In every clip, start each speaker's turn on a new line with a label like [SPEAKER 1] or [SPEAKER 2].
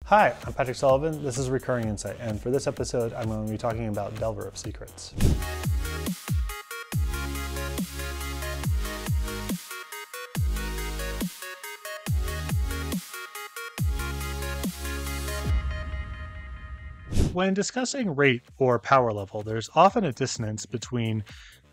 [SPEAKER 1] Hi, I'm Patrick Sullivan. This is Recurring Insight, and for this episode, I'm going to be talking about Delver of Secrets. When discussing rate or power level, there's often a dissonance between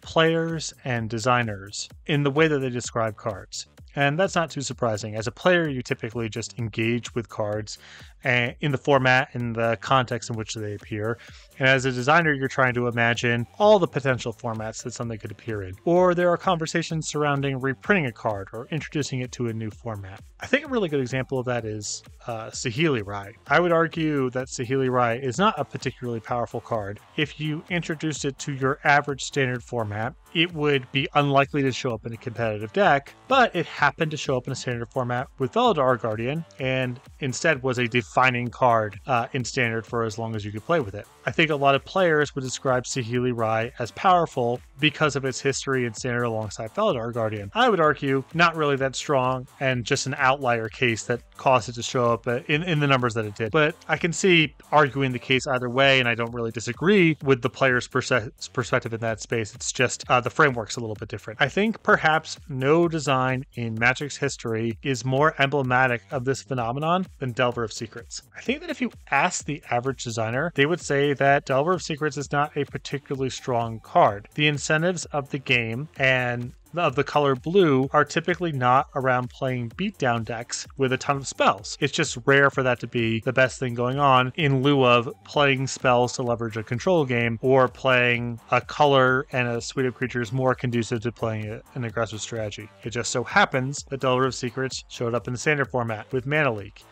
[SPEAKER 1] players and designers in the way that they describe cards. And that's not too surprising. As a player, you typically just engage with cards in the format and the context in which they appear. And as a designer, you're trying to imagine all the potential formats that something could appear in. Or there are conversations surrounding reprinting a card or introducing it to a new format. I think a really good example of that is Saheeli Rai. I would argue that Saheeli Rai is not a particularly powerful card. If you introduced it to your average standard format, it would be unlikely to show up in a competitive deck, but it happened to show up in a standard format with Veladar Guardian, and instead was a defining card in standard for as long as you could play with it. I think a lot of players would describe Saheeli Rai as powerful because of its history in standard alongside Veladar Guardian. I would argue not really that strong and just an outlier case that caused it to show up in the numbers that it did. But I can see arguing the case either way, and I don't really disagree with the player's perspective in that space. It's just the framework's a little bit different. I think perhaps no design in Magic's history is more emblematic of this phenomenon than Delver of Secrets. I think that if you ask the average designer, they would say that Delver of Secrets is not a particularly strong card. The incentives of the game and of the color blue are typically not around playing beatdown decks with a ton of spells. It's just rare for that to be the best thing going on in lieu of playing spells to leverage a control game or playing a color and a suite of creatures more conducive to playing an aggressive strategy. It just so happens that Delver of Secrets showed up in the standard format with Mana Leak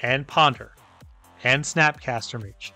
[SPEAKER 1] and Ponder and Snapcaster Mage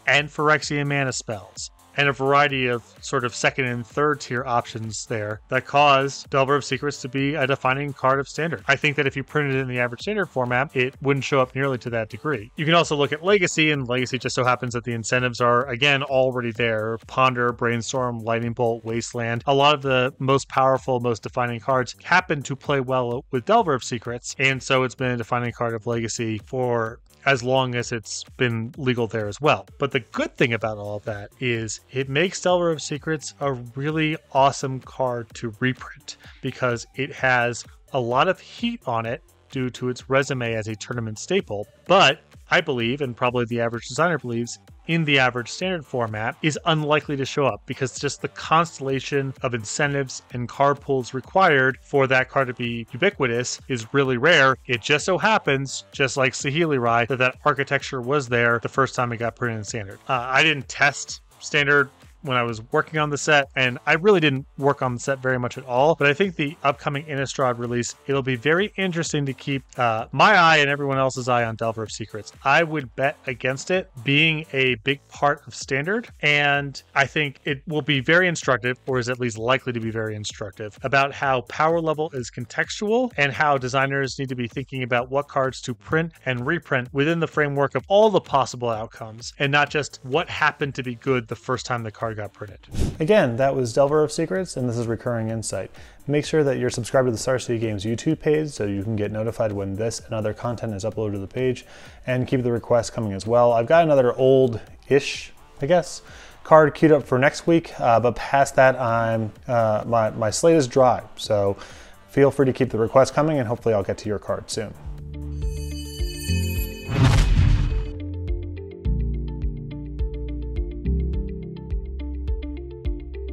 [SPEAKER 1] and Phyrexian mana spells, and a variety of sort of second and third tier options there that cause Delver of Secrets to be a defining card of standard. I think that if you printed it in the average standard format, it wouldn't show up nearly to that degree. You can also look at Legacy, and Legacy just so happens that the incentives are, again, already there. Ponder, Brainstorm, Lightning Bolt, Wasteland. A lot of the most powerful, most defining cards happen to play well with Delver of Secrets, and so it's been a defining card of Legacy for as long as it's been legal there as well. But the good thing about all of that is it makes Delver of Secrets a really awesome card to reprint because it has a lot of heat on it due to its resume as a tournament staple. But I believe, and probably the average designer believes, in the average standard format is unlikely to show up because just the constellation of incentives and card pools required for that card to be ubiquitous is really rare. It just so happens, just like Saheeli Rai, that architecture was there the first time it got printed in standard. I didn't test standard when I was working on the set, and I really didn't work on the set very much at all, but I think the upcoming Innistrad release, it'll be very interesting to keep my eye and everyone else's eye on Delver of Secrets. I would bet against it being a big part of standard, and I think it will be very instructive, or is at least likely to be very instructive, about how power level is contextual and how designers need to be thinking about what cards to print and reprint within the framework of all the possible outcomes, and not just what happened to be good the first time the card got printed. Again, that was Delver of Secrets, and this is Recurring Insight. Make sure that you're subscribed to the Star City Games YouTube page so you can get notified when this and other content is uploaded to the page, and keep the requests coming as well. I've got another old-ish, I guess, card queued up for next week, but past that, my slate is dry, so feel free to keep the requests coming, and hopefully I'll get to your card soon.